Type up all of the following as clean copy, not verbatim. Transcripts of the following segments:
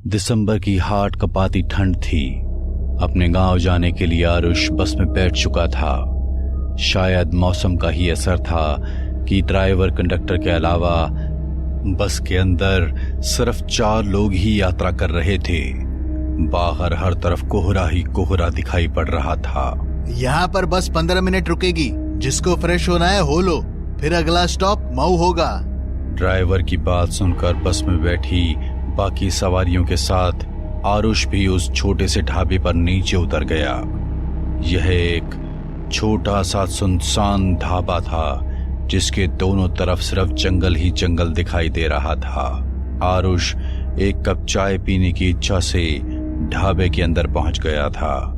दिसंबर की हाट कपाती ठंड थी। अपने गांव जाने के लिए आरुष बस में बैठ चुका था। शायद मौसम का ही असर था कि ड्राइवर कंडक्टर के अलावा बस के अंदर सिर्फ 4 लोग ही यात्रा कर रहे थे। बाहर हर तरफ कोहरा ही कोहरा दिखाई पड़ रहा था। यहाँ पर बस 15 मिनट रुकेगी, जिसको फ्रेश होना है हो लो, फिर अगला स्टॉप मऊ होगा। ड्राइवर की बात सुनकर बस में बैठी बाकी सवारियों के साथ आरुष भी उस छोटे से ढाबे पर नीचे उतर गया। यह एक छोटा सा सुनसान ढाबा था जिसके दोनों तरफ सिर्फ जंगल ही जंगल दिखाई दे रहा था। आरुष एक कप चाय पीने की इच्छा से ढाबे के अंदर पहुंच गया था।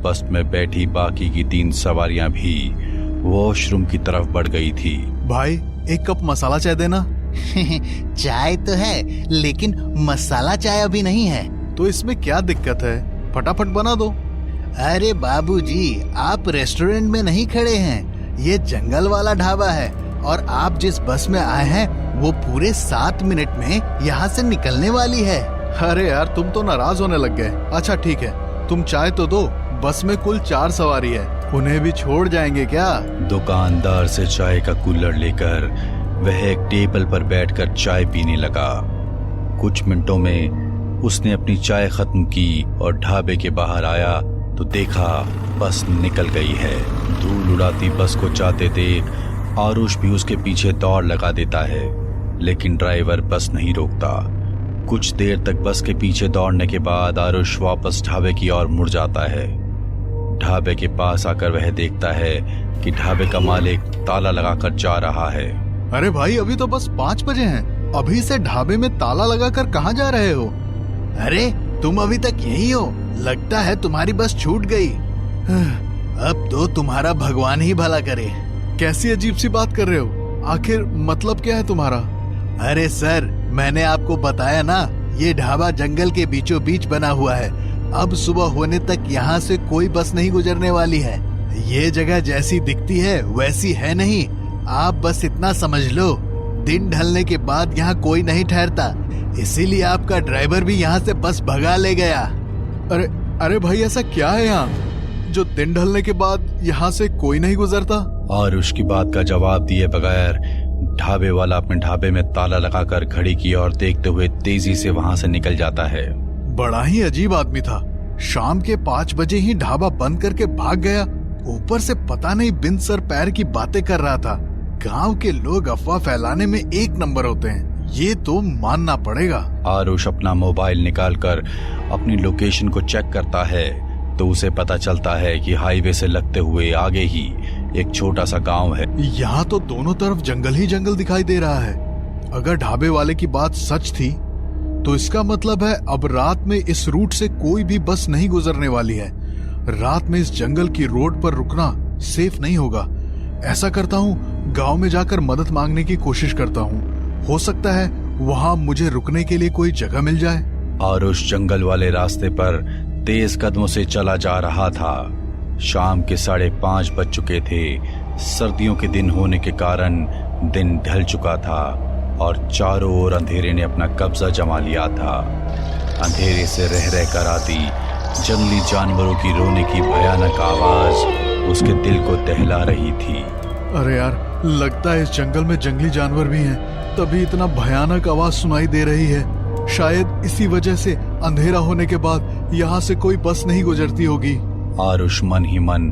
बस में बैठी बाकी की 3 सवारियां भी वॉशरूम की तरफ बढ़ गई थी। भाई 1 कप मसाला चाय देना। चाय तो है, लेकिन मसाला चाय अभी नहीं है। तो इसमें क्या दिक्कत है, फटाफट बना दो। अरे बाबूजी, आप रेस्टोरेंट में नहीं खड़े हैं, ये जंगल वाला ढाबा है और आप जिस बस में आए हैं वो पूरे 7 मिनट में यहाँ से निकलने वाली है। अरे यार, तुम तो नाराज होने लग गए। अच्छा ठीक है, तुम चाय तो दो। बस में कुल 4 सवारी है, उन्हें भी छोड़ जाएंगे क्या? दुकानदार से चाय का कूलर लेकर वह एक टेबल पर बैठकर चाय पीने लगा। कुछ मिनटों में उसने अपनी चाय खत्म की और ढाबे के बाहर आया तो देखा बस निकल गई है। धूल उड़ाती बस को जाते देख आरुष भी उसके पीछे दौड़ लगा देता है, लेकिन ड्राइवर बस नहीं रोकता। कुछ देर तक बस के पीछे दौड़ने के बाद आरुष वापस ढाबे की ओर मुड़ जाता है। ढाबे के पास आकर वह देखता है कि ढाबे का मालिक ताला लगाकर जा रहा है। अरे भाई, अभी तो बस 5 बजे हैं, अभी से ढाबे में ताला लगाकर कहाँ जा रहे हो? अरे तुम अभी तक यही हो, लगता है तुम्हारी बस छूट गई। अब तो तुम्हारा भगवान ही भला करे। कैसी अजीब सी बात कर रहे हो, आखिर मतलब क्या है तुम्हारा? अरे सर, मैंने आपको बताया ना, ये ढाबा जंगल के बीचों बीच बना हुआ है। अब सुबह होने तक यहाँ से कोई बस नहीं गुजरने वाली है। ये जगह जैसी दिखती है वैसी है नहीं। आप बस इतना समझ लो, दिन ढलने के बाद यहाँ कोई नहीं ठहरता, इसीलिए आपका ड्राइवर भी यहाँ से बस भगा ले गया। अरे भाई, ऐसा क्या है यहाँ जो दिन ढलने के बाद यहाँ से कोई नहीं गुजरता? और उसकी बात का जवाब दिए बगैर ढाबे वाला अपने ढाबे में ताला लगाकर घड़ी की ओर देखते हुए तेजी से वहाँ से निकल जाता है। बड़ा ही अजीब आदमी था। शाम के 5 बजे ही ढाबा बंद करके भाग गया। ऊपर से पता नहीं बिन सर पैर की बातें कर रहा था। गांव के लोग अफवाह फैलाने में 1 नंबर होते हैं, ये तो मानना पड़ेगा। आरुष अपना मोबाइल निकालकर अपनी लोकेशन को चेक करता है तो उसे पता चलता है कि हाईवे से लगते हुए आगे ही एक छोटा सा गांव है। यहाँ तो दोनों तरफ जंगल ही जंगल दिखाई दे रहा है। अगर ढाबे वाले की बात सच थी तो इसका मतलब है अब रात में इस रूट से कोई भी बस नहीं गुजरने वाली है। रात में इस जंगल की रोड पर रुकना सेफ नहीं होगा। ऐसा करता हूँ, गांव में जाकर मदद मांगने की कोशिश करता हूँ, हो सकता है वहाँ मुझे रुकने के लिए कोई जगह मिल जाए। आरुष जंगल वाले रास्ते पर तेज कदमों से चला जा रहा था। शाम के 5:30 बज चुके थे। सर्दियों के दिन होने के कारण दिन ढल चुका था और चारों ओर अंधेरे ने अपना कब्जा जमा लिया था। अंधेरे से रह रह कर आती जंगली जानवरों की रोने की भयानक आवाज उसके दिल को दहला रही थी। अरे यार, लगता है इस जंगल में जंगली जानवर भी हैं, तभी इतना भयानक आवाज सुनाई दे रही है। शायद इसी वजह से अंधेरा होने के बाद यहाँ से कोई बस नहीं गुजरती होगी। आरुष मन ही मन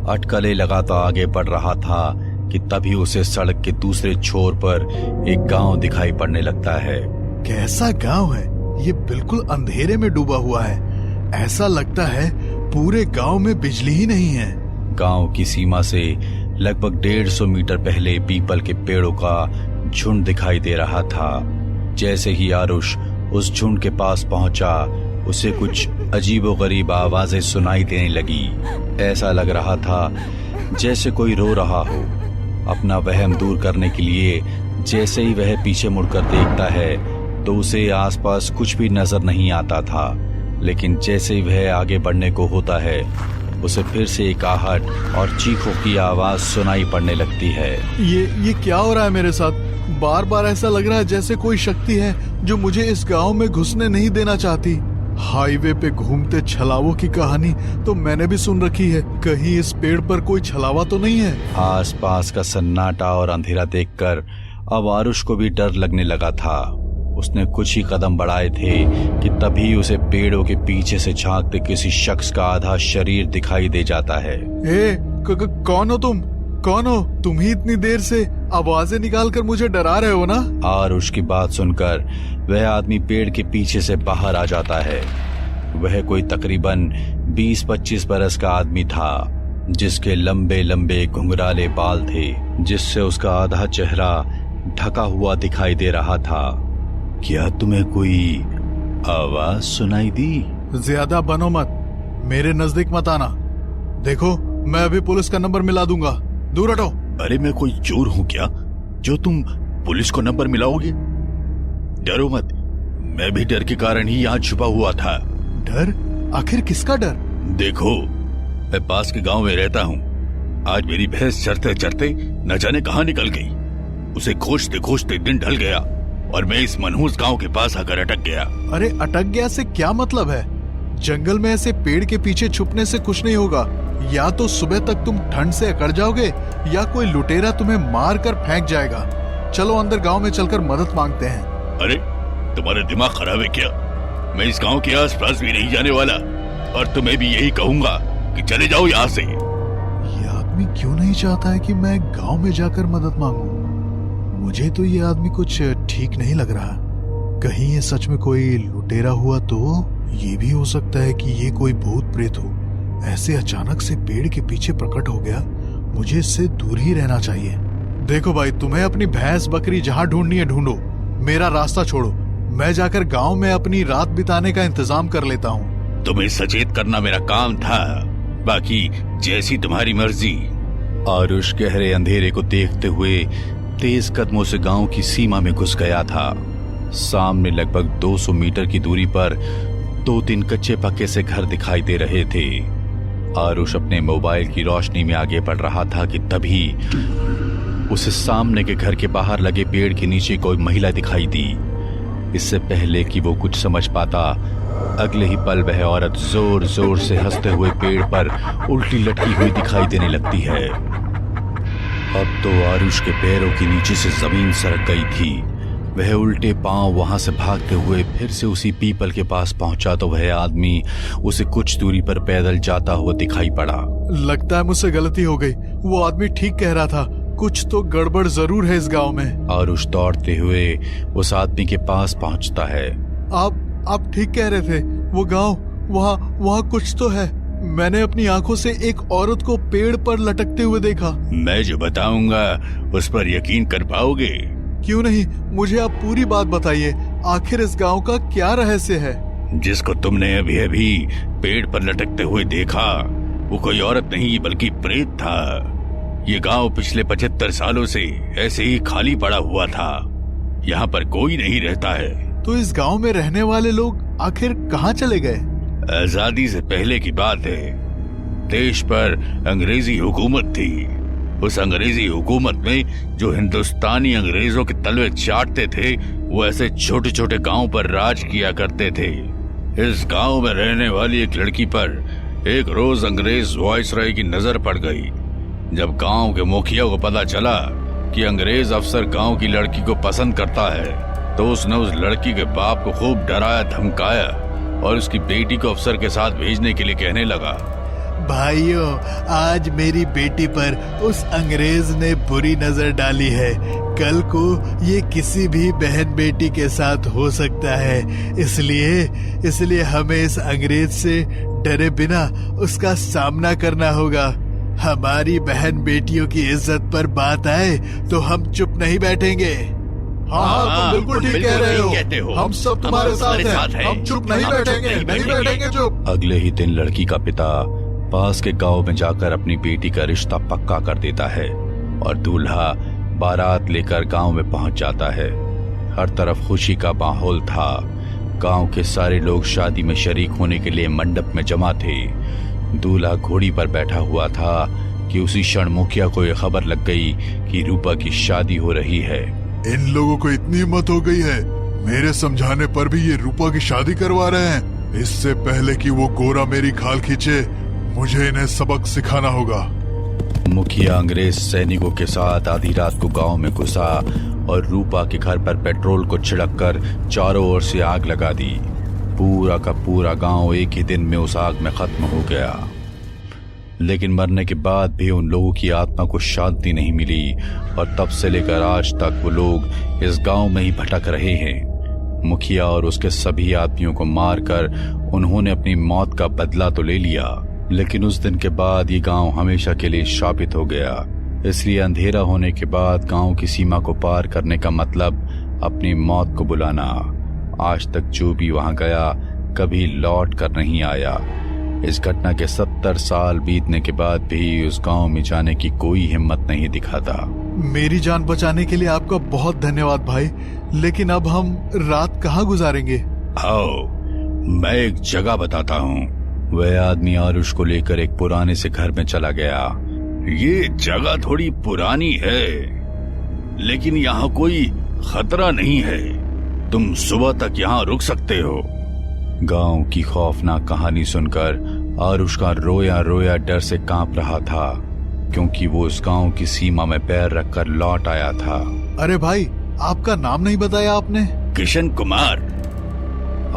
अटकलें लगाता आगे बढ़ रहा था कि तभी उसे सड़क के दूसरे छोर पर एक गांव दिखाई पड़ने लगता है। कैसा गांव है ये? बिल्कुल अंधेरे में डूबा हुआ है। ऐसा लगता है पूरे गांव में बिजली ही नहीं है। गांव की सीमा से लगभग 150 मीटर पहले पीपल के पेड़ों का झुंड दिखाई दे रहा था। जैसे ही आरुष उस झुंड के पास पहुंचा, उसे कुछ अजीबोगरीब आवाजें सुनाई देने लगी। ऐसा लग रहा था जैसे कोई रो रहा हो। अपना वहम दूर करने के लिए जैसे ही वह पीछे मुड़कर देखता है तो उसे आसपास कुछ भी नजर नहीं आता था, लेकिन जैसे ही वह आगे बढ़ने को होता है उसे फिर से एक आहट और चीखों की आवाज सुनाई पड़ने लगती है। ये क्या हो रहा है मेरे साथ? बार बार ऐसा लग रहा है जैसे कोई शक्ति है जो मुझे इस गांव में घुसने नहीं देना चाहती। हाईवे पे घूमते छलावों की कहानी तो मैंने भी सुन रखी है, कहीं इस पेड़ पर कोई छलावा तो नहीं है? आसपास का सन्नाटा और अंधेरा देखकर अब आरुष को भी डर लगने लगा था। उसने कुछ ही कदम बढ़ाए थे कि तभी उसे पेड़ों के पीछे से झांकते किसी शख्स का आधा शरीर दिखाई दे जाता है। कौन हो तुम? कौन हो तुम? ही इतनी देर से आवाजें निकालकर मुझे डरा रहे हो ना? आरुष की बात सुनकर वह आदमी पेड़ के पीछे से बाहर आ जाता है। वह कोई तकरीबन 20-25 बरस का आदमी था, जिसके लंबे लंबे घुंघराले बाल थे, जिससे उसका आधा चेहरा ढका हुआ दिखाई दे रहा था। क्या तुम्हें कोई आवाज सुनाई दी? ज्यादा बनो मत, मेरे नजदीक मत आना। देखो, मैं अभी पुलिस का नंबर मिला दूंगा, दूर हटो। अरे मैं कोई चोर हूँ क्या जो तुम पुलिस को नंबर मिलाओगे? डरो मत, मैं भी डर के कारण ही यहाँ छुपा हुआ था। डर? आखिर किसका डर? देखो, मैं पास के गांव में रहता हूँ। आज मेरी भैंस चरते चरते न जाने कहाँ निकल गई। उसे खोजते खोजते दिन ढल गया और मैं इस मनहूस गांव के पास आकर अटक गया। अरे अटक गया से क्या मतलब है? जंगल में ऐसे पेड़ के पीछे छुपने से कुछ नहीं होगा। या तो सुबह तक तुम ठंड से अकड़ जाओगे या कोई लुटेरा तुम्हें मार कर फेंक जाएगा। चलो अंदर गांव में चलकर मदद मांगते हैं। अरे तुम्हारा दिमाग खराब है क्या? मैं इस गांव के आसपास भी नहीं जाने वाला और तुम्हें भी यही कहूंगा कि चले जाओ यहाँ से। ये आदमी क्यों नहीं चाहता है कि मैं गांव में जाकर मदद मांगूं? मुझे तो ये आदमी कुछ ठीक नहीं लग रहा। कहीं ये सच में कोई लुटेरा हुआ तो? ये भी हो सकता है कि ये कोई भूत प्रेत हो। ऐसे अचानक से पेड़ के पीछे प्रकट हो गया, मुझे इससे दूर ही रहना चाहिए। देखो भाई, तुम्हें अपनी भैंस बकरी जहाँ ढूंढनी है ढूंढो, मेरा रास्ता छोड़ो। मैं जाकर गांव में अपनी रात बिताने का इंतजाम कर लेता हूँ। तुम्हें सचेत करना मेरा काम था, बाकी जैसी तुम्हारी मर्जी। आरुष गहरे अंधेरे को देखते हुए तेज कदमों से गांव की सीमा में घुस गया था। सामने लगभग 200 मीटर की दूरी पर 2-3 कच्चे पक्के से घर दिखाई दे रहे थे। आरुष अपने मोबाइल की रोशनी में आगे बढ़ रहा था कि तभी उसे सामने के घर के बाहर लगे पेड़ के नीचे कोई महिला दिखाई दी। इससे पहले कि वो कुछ समझ पाता, अगले ही पल वह औरत जोर जोर से हंसते हुए पेड़ पर उल्टी लटकी हुई दिखाई देने लगती है। अब तो आरुष के पैरों के नीचे से जमीन सरक गई थी। वह उल्टे पांव वहां से भागते हुए फिर से उसी पीपल के पास पहुंचा तो वह आदमी उसे कुछ दूरी पर पैदल जाता हुआ दिखाई पड़ा। लगता है मुझसे गलती हो गई। वो आदमी ठीक कह रहा था, कुछ तो गड़बड़ जरूर है इस गांव में। आरुष दौड़ते हुए उस आदमी के पास पहुंचता है। आप ठीक कह रहे थे, वो गांव, वहाँ कुछ तो है। मैंने अपनी आंखों से एक औरत को पेड़ पर लटकते हुए देखा। मैं जो बताऊंगा उस पर यकीन कर पाओगे? क्यों नहीं, मुझे आप पूरी बात बताइए। आखिर इस गांव का क्या रहस्य है? जिसको तुमने अभी अभी पेड़ पर लटकते हुए देखा, वो कोई औरत नहीं बल्कि प्रेत था। ये गांव पिछले 75 सालों से ऐसे ही खाली पड़ा हुआ था। यहाँ पर कोई नहीं रहता है। तो इस गांव में रहने वाले लोग आखिर कहाँ चले गए? आजादी से पहले की बात है। देश पर अंग्रेजी हुकूमत थी। उस अंग्रेजी हुकूमत में जो हिंदुस्तानी अंग्रेजों के तलवे चाटते थे, वो ऐसे छोटे छोटे गांव पर राज किया करते थे। इस गांव में रहने वाली एक लड़की पर एक रोज अंग्रेज वायसराय की नजर पड़ गई। जब गांव के मुखिया को पता चला कि अंग्रेज अफसर गांव की लड़की को पसंद करता है, तो उसने उस लड़की के बाप को खूब डराया धमकाया और उसकी बेटी को अफसर के साथ भेजने के लिए कहने लगा। भाइयों, आज मेरी बेटी पर उस अंग्रेज ने बुरी नजर डाली है। कल को ये किसी भी बहन बेटी के साथ हो सकता है। इसलिए हमें इस अंग्रेज से डरे बिना उसका सामना करना होगा। हमारी बहन बेटियों की इज्जत पर बात आए तो हम चुप नहीं बैठेंगे। हाँ, तुम बिल्कुल ठीक कह रहे हो। हम सब तुम्हारे साथ हैं। हम चुप नहीं बैठेंगे चुप। अगले ही दिन लड़की का पिता पास के गांव में जाकर अपनी बेटी का रिश्ता पक्का कर देता है और दूल्हा बारात लेकर गांव में पहुंच जाता है। हर तरफ खुशी का माहौल था। गांव के सारे लोग शादी में शरीक होने के लिए मंडप में जमा थे। दूल्हा घोड़ी पर बैठा हुआ था कि उसी क्षण मुखिया को यह खबर लग गई कि रूपा की शादी हो रही है। इन लोगों को इतनी हिम्मत हो गई है, मेरे समझाने पर भी ये रूपा की शादी करवा रहे हैं। इससे पहले कि वो गोरा मेरी खाल खींचे, मुझे इन्हें सबक सिखाना होगा। मुखिया अंग्रेज सैनिकों के साथ आधी रात को गांव में घुसा और रूपा के घर पर पेट्रोल को छिड़क कर चारों ओर से आग लगा दी। पूरा का पूरा गांव एक ही दिन में उस आग में खत्म हो गया। लेकिन मरने के बाद भी उन लोगों की आत्मा को शांति नहीं मिली और तब से लेकर आज तक वो लोग इस गांव में ही भटक रहे हैं। मुखिया और उसके सभी आदमियों को मारकर उन्होंने अपनी मौत का बदला तो ले लिया, लेकिन उस दिन के बाद ये गांव हमेशा के लिए शापित हो गया। इसलिए अंधेरा होने के बाद गांव की सीमा को पार करने का मतलब अपनी मौत को बुलाना। आज तक जो भी वहां गया कभी लौट कर नहीं आया। इस घटना के 70 साल बीतने के बाद भी उस गांव में जाने की कोई हिम्मत नहीं दिखाता। मेरी जान बचाने के लिए आपका बहुत धन्यवाद भाई, लेकिन अब हम रात कहाँ गुजारेंगे? आओ, मैं एक जगह बताता हूँ। वह आदमी आरुष को लेकर एक पुराने से घर में चला गया। ये जगह थोड़ी पुरानी है, लेकिन यहाँ कोई खतरा नहीं है। तुम सुबह तक यहाँ रुक सकते हो। गांव की खौफनाक कहानी सुनकर आरुष का रोया रोया डर से कांप रहा था, क्योंकि वो उस गांव की सीमा में पैर रखकर लौट आया था। अरे भाई, आपका नाम नहीं बताया आपने? किशन कुमार।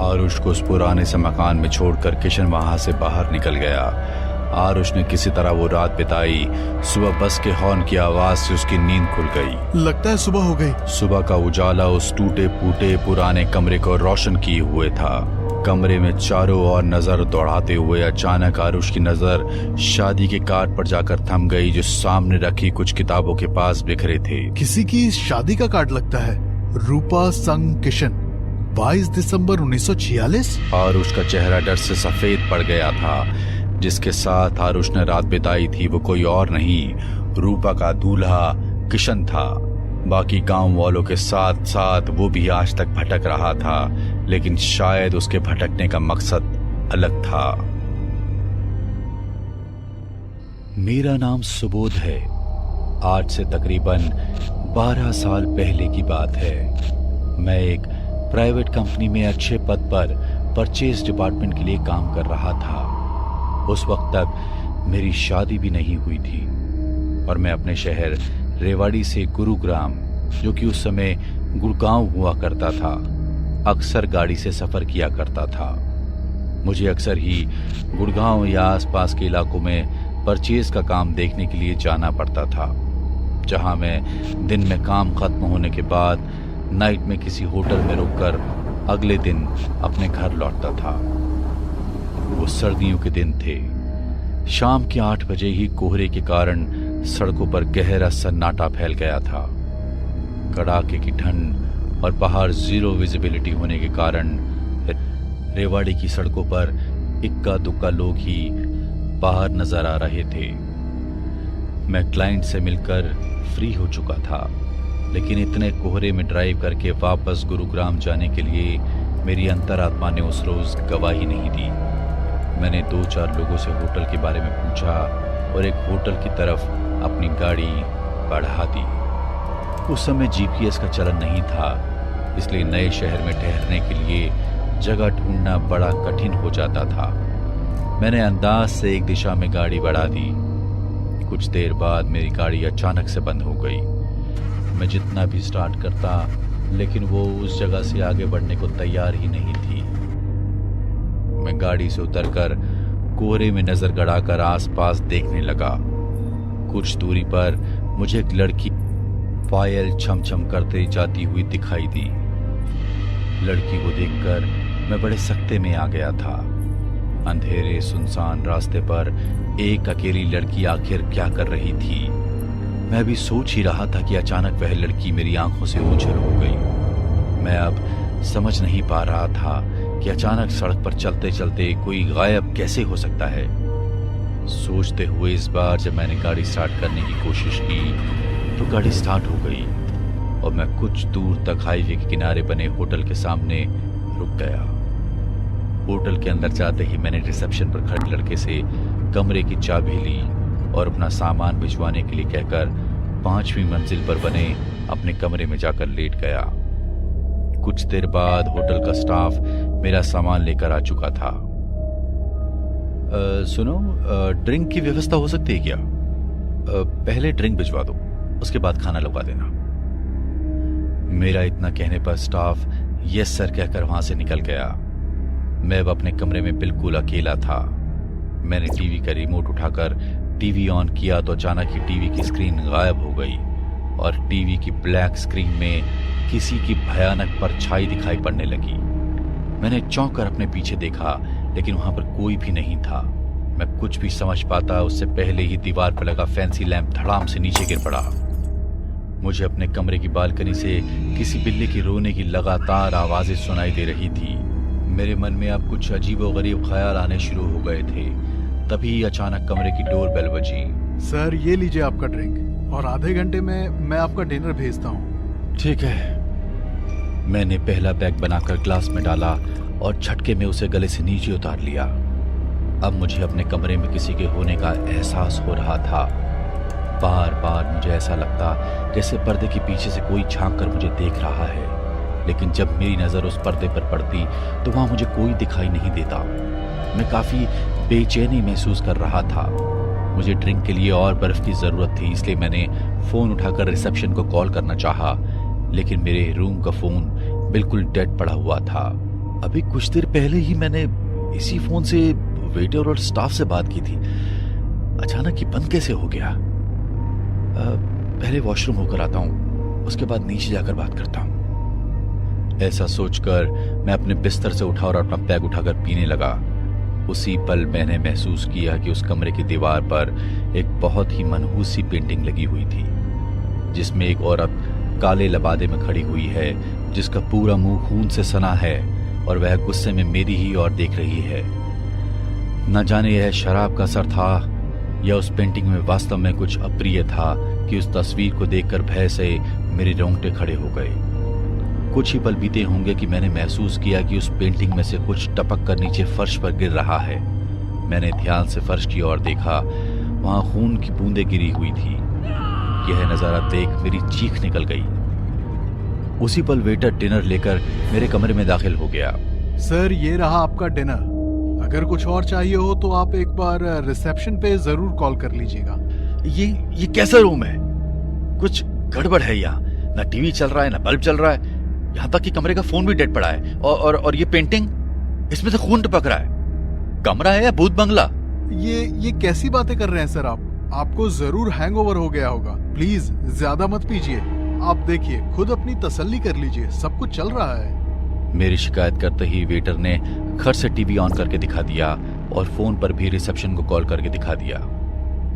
आरुष को उस पुराने से मकान में छोड़कर किशन वहां से बाहर निकल गया। आरुष ने किसी तरह वो रात बिताई। सुबह बस के हॉर्न की आवाज से उसकी नींद खुल गई। लगता है सुबह हो गई। सुबह का उजाला उस टूटे फूटे पुराने कमरे को रोशन किए हुए था। कमरे में चारों ओर नजर दौड़ाते हुए अचानक आरुष की नजर शादी के कार्ड पर जाकर थम गई, जो सामने रखी कुछ किताबों के पास बिखरे थे। किसी की शादी का कार्ड लगता है। रूपा संग किशन, 22 दिसंबर 1946। आरुष का चेहरा डर से सफेद पड़ गया था। जिसके साथ आरुष ने रात बिताई थी वो कोई और नहीं, रूपा का दूल्हा किशन था। बाकी गांव वालों के साथ साथ वो भी आज तक भटक रहा था, लेकिन शायद उसके भटकने का मकसद अलग था। मेरा नाम सुबोध है। आज से तकरीबन 12 साल पहले की बात है। मैं एक प्राइवेट कंपनी में अच्छे पद पर परचेज डिपार्टमेंट के लिए काम कर रहा था। उस वक्त तक मेरी शादी भी नहीं हुई थी और मैं अपने शहर रेवाड़ी से गुरुग्राम, जो कि उस समय गुड़गांव हुआ करता था, अक्सर गाड़ी से सफर किया करता था। मुझे अक्सर ही गुड़गांव या आसपास के इलाकों में परचेज का काम देखने के लिए जाना पड़ता था, जहां मैं दिन में काम खत्म होने के बाद नाइट में किसी होटल में रुककर अगले दिन अपने घर लौटता था। वो सर्दियों के दिन थे। शाम के 8 बजे ही कोहरे के कारण सड़कों पर गहरा सन्नाटा फैल गया था। कड़ाके की ठंड और बाहर जीरो विजिबिलिटी होने के कारण रेवाड़ी की सड़कों पर इक्का दुक्का लोग ही बाहर नजर आ रहे थे। मैं क्लाइंट से मिलकर फ्री हो चुका था, लेकिन इतने कोहरे में ड्राइव करके वापस गुरुग्राम जाने के लिए मेरी अंतरात्मा ने उस रोज गवाही नहीं दी। मैंने 2-4 लोगों से होटल के बारे में पूछा और एक होटल की तरफ अपनी गाड़ी बढ़ा दी। उस समय जीपीएस का चलन नहीं था, इसलिए नए शहर में ठहरने के लिए जगह ढूंढना बड़ा कठिन हो जाता था। मैंने अंदाज से एक दिशा में गाड़ी बढ़ा दी। कुछ देर बाद मेरी गाड़ी अचानक से बंद हो गई। मैं जितना भी स्टार्ट करता, लेकिन वो उस जगह से आगे बढ़ने को तैयार ही नहीं थी। मैं गाड़ी से उतरकर कोहरे में नजर गड़ाकर आसपास देखने लगा। कुछ दूरी पर मुझे एक लड़की पायल छम छम करते जाती हुई दिखाई दी। लड़की को देखकर मैं बड़े सख्ते में आ गया था। अंधेरे सुनसान रास्ते पर एक अकेली लड़की आखिर क्या कर रही थी? मैं भी सोच ही रहा था कि अचानक वह लड़की मेरी आंखों से ओझल हो गई। मैं अब समझ नहीं पा रहा था कि अचानक सड़क पर चलते चलते कोई गायब कैसे हो सकता है। सोचते हुए इस बार जब मैंने गाड़ी स्टार्ट करने की कोशिश की तो गाड़ी स्टार्ट हो गई और मैं कुछ दूर तक हाईवे के किनारे बने होटल के सामने रुक गया। होटल के अंदर जाते ही मैंने रिसेप्शन पर खड़े लड़के से कमरे की चाबी ली और अपना सामान भिजवाने के लिए कहकर 5वीं मंजिल पर बने अपने कमरे में जाकर लेट गया। कुछ देर बाद होटल का स्टाफ मेरा सामान लेकर आ चुका था। सुनो, ड्रिंक की व्यवस्था हो सकती है क्या? पहले ड्रिंक भिजवा दो, उसके बाद खाना लगवा देना। मेरा इतना कहने पर स्टाफ यस सर कहकर वहां से निकल गया। मैं अब अपने कमरे में बिल्कुल अकेला था। मैंने टीवी का रिमोट उठाकर टीवी ऑन किया तो अचानक ही टीवी की स्क्रीन गायब हो गई और टीवी की ब्लैक स्क्रीन में किसी की भयानक परछाई दिखाई पड़ने लगी। मैंने चौंक कर अपने पीछे देखा, लेकिन वहां पर कोई भी नहीं था। मैं कुछ भी समझ पाता उससे पहले ही दीवार पर लगा फैंसी लैंप धड़ाम से नीचे गिर पड़ा। मुझे अपने कमरे की बालकनी से किसी बिल्ली की रोने की लगातार आवाजें सुनाई दे रही थी। मेरे मन में अब कुछ अजीबोगरीब ख्याल आने शुरू हो गए थे। तभी अचानक कमरे की डोर बेल बजी। सर, ये लीजिए आपका ड्रिंक और आधे घंटे में मैं आपका डिनर भेजता हूँ। ठीक है। मैंने पहला बैग बनाकर ग्लास में डाला और झटके में उसे गले से नीचे उतार लिया। अब मुझे अपने कमरे में किसी के होने का एहसास हो रहा था। बार बार मुझे ऐसा लगता जैसे पर्दे के पीछे से कोई झांक कर मुझे देख रहा है, लेकिन जब मेरी नजर उस पर्दे पर पड़ती तो वहां मुझे कोई दिखाई नहीं देता। मैं काफी बेचैनी महसूस कर रहा था। मुझे ड्रिंक के लिए और बर्फ की जरूरत थी, इसलिए मैंने फोन उठाकर रिसेप्शन को कॉल करना चाहा, लेकिन मेरे रूम का फोन बिल्कुल डेड पड़ा हुआ था। अभी कुछ देर पहले ही मैंने इसी फोन से वेटर और स्टाफ से बात की थी। अचानक ये बंद कैसे हो गया? पहले वॉशरूम होकर आता हूं, उसके बाद नीचे जाकर बात करता हूं। ऐसा सोचकर मैं अपने बिस्तर से उठा और अपना बैग उठाकर पीने लगा। उसी पल मैंने महसूस किया कि उस कमरे की दीवार पर एक बहुत ही मनहूस सी पेंटिंग लगी हुई थी, जिसमें एक औरत काले लबादे में खड़ी हुई है, जिसका पूरा मुंह खून से सना है और वह गुस्से में मेरी ही ओर देख रही है। न जाने यह शराब का असर था या उस पेंटिंग में वास्तव में कुछ अप्रिय था कि उस तस्वीर को देखकर भय से मेरे रोंगटे खड़े हो गए। कुछ ही पल बीते होंगे कि मैंने महसूस किया कि उस पेंटिंग में से कुछ टपक कर नीचे फर्श पर गिर रहा है। मैंने ध्यान से फर्श की ओर देखा, वहां खून की बूंदें गिरी हुई थी। यह नजारा देख मेरी चीख निकल गई। उसी पल वेटर डिनर लेकर मेरे कमरे में दाखिल हो गया। सर, ये रहा आपका डिनर। अगर कुछ और चाहिए हो तो आप एक बार रिसेप्शन पे जरूर कॉल कर लीजिएगा। ये कैसा रूम है? कुछ गड़बड़ है यहाँ। ना टीवी चल रहा है, ना बल्ब चल रहा है, यहाँ तक कि कमरे का फोन भी डेड पड़ा है। और ये पेंटिंग, इसमें से खून टपक रहा है। कमरा है या भूत बंगला? ये कैसी बातें कर रहे हैं सर आप? आपको जरूर हैंगओवर हो गया होगा। प्लीज ज्यादा मत पीजिए। आप देखिए, खुद अपनी तसल्ली कर लीजिए, सब कुछ चल रहा है। मेरी शिकायत करते ही वेटर ने खट से टीवी ऑन करके दिखा दिया और फोन पर भी रिसेप्शन को कॉल करके दिखा दिया।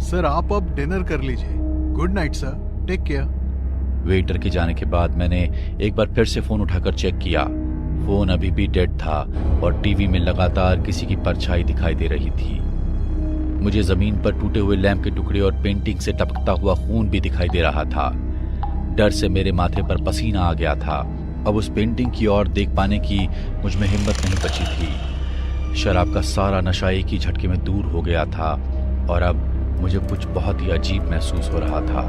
सर, आप अब डिनर कर लीजिए। Good night sir, take care. Waiter के जाने के बाद मैंने एक बार फिर से फोन उठाकर चेक किया। फोन अभी भी डेड था और टीवी में लगातार किसी की परछाई दिखाई दे रही थी। मुझे जमीन पर टूटे हुए लैंप के टुकड़े और पेंटिंग से टपकता हुआ खून भी दिखाई दे रहा था। डर से मेरे माथे पर पसीना आ गया था। अब उस पेंटिंग की ओर देख पाने की मुझ में हिम्मत नहीं बची थी। शराब का सारा नशा एक ही झटके में दूर हो गया था और अब मुझे कुछ बहुत ही अजीब महसूस हो रहा था।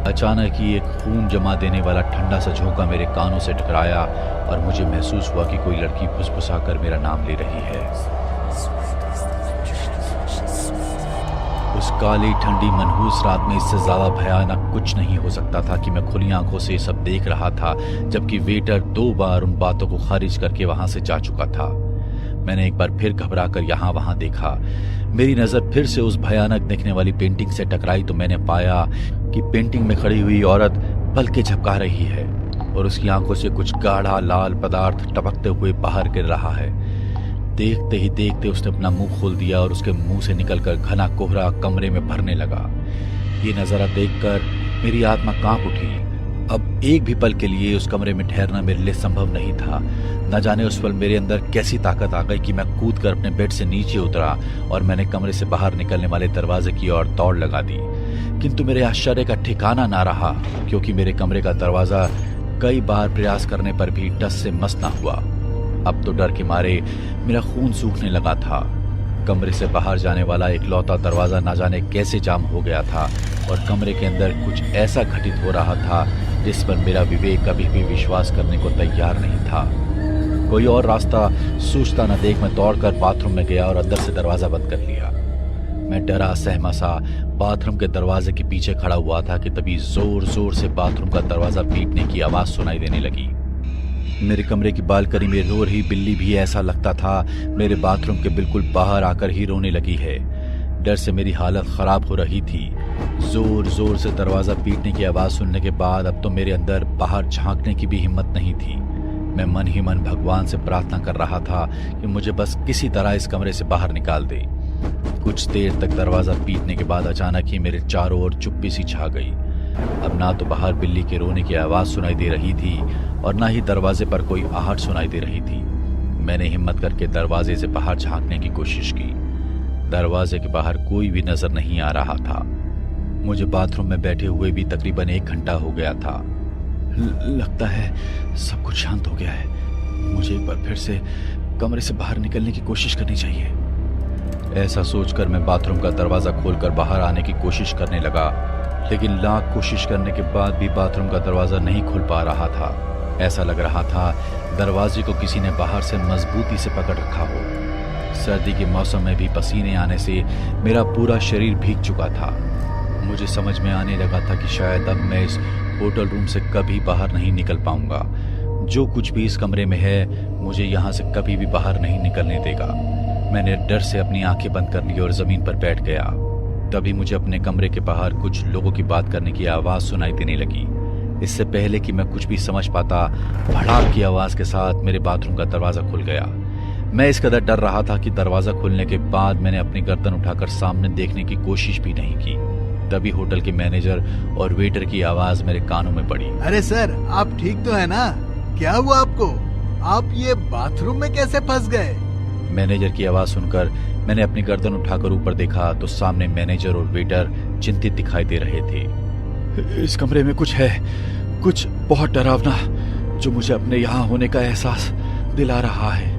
अचानक ही एक खून जमा देने वाला ठंडा सा झोंका मेरे कानों से टकराया और मुझे महसूस हुआ कि कोई लड़की फुसफुसाकर मेरा नाम ले रही है। उस काली ठंडी मनहूस रात में इससे ज्यादा भयानक कुछ नहीं हो सकता था कि मैं खुली आंखों से सब देख रहा था, जबकि वेटर 2 बार उन बातों को खारिज करके वहां से जा चुका था। मैंने एक बार फिर घबराकर यहाँ वहां देखा। मेरी नजर फिर से उस भयानक दिखने वाली पेंटिंग से टकराई तो मैंने पाया कि पेंटिंग में खड़ी हुई औरत पलकें झपका रही है और उसकी आंखों से कुछ गाढ़ा लाल पदार्थ टपकते हुए बाहर गिर रहा है। देखते ही देखते उसने अपना मुंह खोल दिया और उसके मुंह से निकलकर घना कोहरा कमरे में भरने लगा। ये नजारा देखकर मेरी आत्मा कांप उठी। अब एक भी पल के लिए उस कमरे में ठहरना मेरे लिए संभव नहीं था। न जाने उस पल मेरे अंदर कैसी ताकत आ गई कि मैं कूदकर अपने बेड से नीचे उतरा और मैंने कमरे से बाहर निकलने वाले दरवाजे की ओर दौड़ लगा दी। किंतु मेरे आश्चर्य का ठिकाना ना रहा, क्योंकि मेरे कमरे का दरवाजा कई बार प्रयास करने पर भी टस से मस ना हुआ। अब तो डर के मारे मेरा खून सूखने लगा था। कमरे से बाहर जाने वाला इकलौता दरवाजा ना जाने कैसे जाम हो गया था और कमरे के अंदर कुछ ऐसा घटित हो रहा था जिस पर मेरा विवेक कभी भी विश्वास करने को तैयार नहीं था। कोई और रास्ता सोचता न देख मैं दौड़कर बाथरूम में गया और अंदर से दरवाजा बंद कर लिया। मैं डरा सहमा सा बाथरूम के दरवाजे के पीछे खड़ा हुआ था कि तभी जोर जोर से बाथरूम का दरवाजा पीटने की आवाज सुनाई देने लगी। मेरे कमरे की बालकनी में रो रही बिल्ली भी ऐसा लगता था मेरे बाथरूम के बिल्कुल बाहर आकर ही रोने लगी है। डर से मेरी हालत खराब हो रही थी। जोर जोर से दरवाजा पीटने की आवाज सुनने के बाद अब तो मेरे अंदर बाहर झांकने की भी हिम्मत नहीं थी। मैं मन ही मन भगवान से प्रार्थना कर रहा था कि मुझे बस किसी तरह इस कमरे से बाहर निकाल दे। कुछ देर तक दरवाजा पीटने के बाद अचानक ही मेरे चारों ओर चुप्पी सी छा गई। अब ना तो बाहर बिल्ली के रोने की आवाज सुनाई दे रही थी और ना ही दरवाजे पर कोई आहट सुनाई दे रही थी। मैंने हिम्मत करके दरवाजे से बाहर झांकने की कोशिश की। दरवाजे के बाहर कोई भी नजर नहीं आ रहा था। मुझे बाथरूम में बैठे हुए भी तकरीबन 1 घंटा हो गया था। लगता है सब कुछ शांत हो गया है। मुझे एक बार फिर से कमरे से बाहर निकलने की कोशिश करनी चाहिए। ऐसा सोचकर मैं बाथरूम का दरवाजा खोलकर बाहर आने की कोशिश करने लगा, लेकिन लाख कोशिश करने के बाद भी बाथरूम का दरवाजा नहीं खुल पा रहा था। ऐसा लग रहा था दरवाजे को किसी ने बाहर से मजबूती से पकड़ रखा हो। सर्दी के मौसम में भी पसीने आने से मेरा पूरा शरीर भीग चुका था। मुझे समझ में आने लगा था कि शायद अब मैं इस होटल रूम से कभी बाहर नहीं निकल पाऊंगा। जो कुछ भी इस कमरे में है मुझे यहाँ से कभी भी बाहर नहीं निकलने देगा। मैंने डर से अपनी आंखें बंद कर ली और जमीन पर बैठ गया। तभी मुझे अपने कमरे के बाहर कुछ लोगों की बात करने की आवाज सुनाई देने लगी। इससे पहले कि मैं कुछ भी समझ पाता, भड़ाक की आवाज के साथ मेरे बाथरूम का दरवाजा खुल गया। मैं इस कदर डर रहा था कि दरवाजा खुलने के बाद मैंने अपनी गर्दन उठाकर सामने देखने की कोशिश भी नहीं की। तभी होटल के मैनेजर और वेटर की आवाज मेरे कानों में पड़ी। अरे सर, आप ठीक तो है ना? क्या हुआ आपको? आप ये बाथरूम में कैसे फंस गए? मैनेजर की आवाज सुनकर मैंने अपनी गर्दन उठाकर ऊपर देखा तो सामने मैनेजर और वेटर चिंतित दिखाई दे रहे थे। इस कमरे में कुछ है, कुछ बहुत डरावना, जो मुझे अपने यहाँ होने का एहसास दिला रहा है।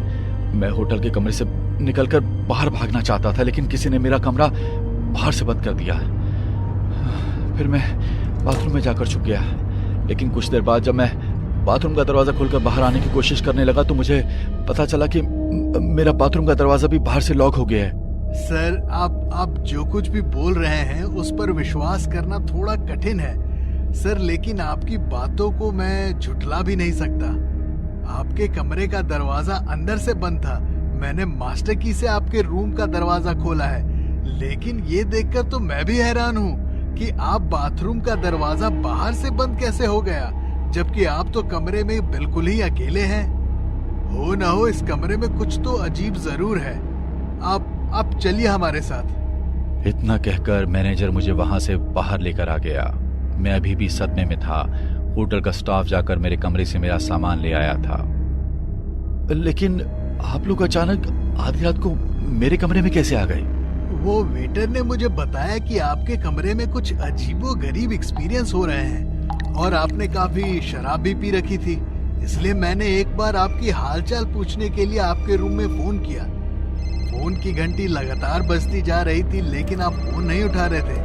मैं होटल के कमरे से निकलकर बाहर भागना चाहता था, लेकिन किसी ने मेरा कमरा बाहर से बंद कर दिया। फिर मैं बाथरूम में जाकर छुप गया, लेकिन कुछ देर बाद जब मैं बाथरूम का दरवाजा खोलकर बाहर आने की कोशिश करने लगा तो मुझे पता चला कि मेरा बाथरूम का दरवाजा भी बाहर से लॉक हो गया है। सर, आप जो कुछ भी बोल रहे हैं उस पर विश्वास करना थोड़ा कठिन है सर, लेकिन आपकी बातों को मैं झुठला भी नहीं सकता। आपके कमरे का दरवाजा अंदर से बंद था। मैंने मास्टर की से आपके रूम का दरवाजा खोला है, लेकिन ये देखकर तो मैं भी हैरान हूँ कि आप बाथरूम का दरवाजा बाहर से बंद कैसे हो गया, जबकि आप तो कमरे में बिल्कुल ही अकेले हैं। हो ना हो इस कमरे में कुछ तो अजीब जरूर है। आप चलिए हमारे साथ। इतना कहकर मैनेजर मुझे वहां से बाहर लेकर आ गया। मैं अभी भी सदमे में था। होटल का स्टाफ जाकर मेरे कमरे से मेरा सामान ले आया था। लेकिन आप लोग अचानक आधी रात को मेरे कमरे में कैसे आ गए? वो वेटर ने मुझे बताया कि आपके कमरे में कुछ अजीबोगरीब एक्सपीरियंस हो रहे हैं और आपने काफी शराब भी पी रखी थी, इसलिए मैंने एक बार आपकी हालचाल पूछने के लिए आपके रूम में फोन किया। फोन की घंटी लगातार बजती जा रही थी, लेकिन आप फोन नहीं उठा रहे थे।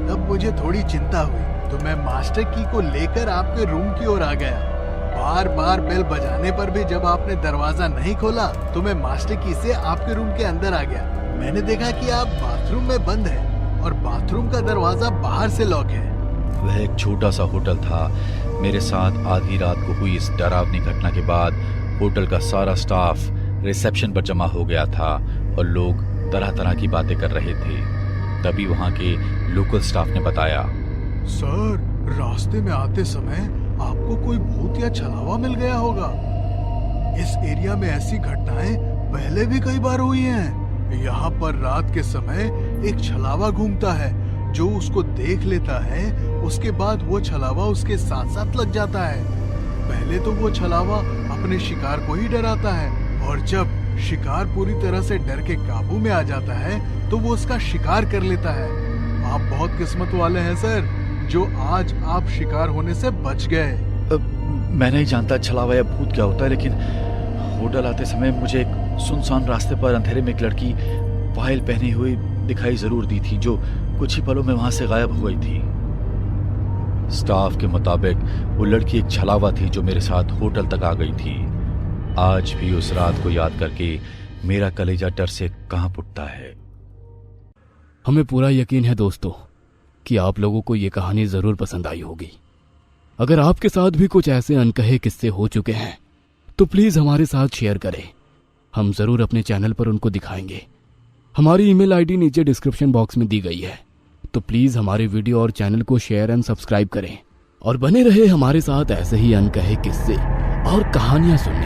तब मुझे थोड़ी चिंता हुई, तो मैं मास्टर की को लेकर आपके रूम की ओर आ गया। बार बार बेल बजाने पर भी जब आपने दरवाजा नहीं खोला तो मैं मास्टर की से आपके रूम के अंदर आ गया। मैंने देखा कि आप बाथरूम में बंद हैं और बाथरूम का दरवाजा बाहर से लॉक है। वह एक छोटा सा होटल था। मेरे साथ आधी रात को हुई इस डरावनी घटना के बाद होटल का सारा स्टाफ रिसेप्शन पर जमा हो गया था और लोग तरह तरह की बातें कर रहे थे। तभी वहां के लोकल स्टाफ ने बताया, सर, रास्ते में आते समय आपको कोई भूत या छलावा मिल गया होगा। इस एरिया में ऐसी घटनाएं पहले भी कई बार हुई हैं। यहाँ पर रात के समय एक छलावा घूमता है, जो उसको देख लेता है, उसके बाद वो छलावा उसके साथ साथ लग जाता है। पहले तो वो छलावा अपने शिकार को ही डराता है, और जब शिकार पूरी तरह से डर के काबू में आ जाता है तो वो उसका शिकार कर लेता है। आप बहुत किस्मत वाले हैं सर, जो आज आप शिकार होने से बच गए। मैं नहीं जानता छलावा या भूत क्या होता है, लेकिन होटल आते समय मुझे एक सुनसान रास्ते पर अंधेरे में एक लड़की पायल पहनी हुई दिखाई जरूर दी थी, जो कुछ ही पलों में वहां से गायब हो गई थी। स्टाफ के मुताबिक वो लड़की एक छलावा थी जो मेरे साथ होटल तक आ गई थी। आज भी उस रात को याद करके मेरा कलेजा डर से कांप उठता है। हमें पूरा यकीन है दोस्तों कि आप लोगों को ये कहानी जरूर पसंद आई होगी। अगर आपके साथ भी कुछ ऐसे अनकहे किस्से हो चुके हैं तो प्लीज हमारे साथ शेयर करें, हम जरूर अपने चैनल पर उनको दिखाएंगे। हमारी ईमेल आईडी नीचे डिस्क्रिप्शन बॉक्स में दी गई है, तो प्लीज हमारे वीडियो और चैनल को शेयर एंड सब्सक्राइब करें और बने रहे हमारे साथ ऐसे ही अनकहे किस्से और कहानियां सुनने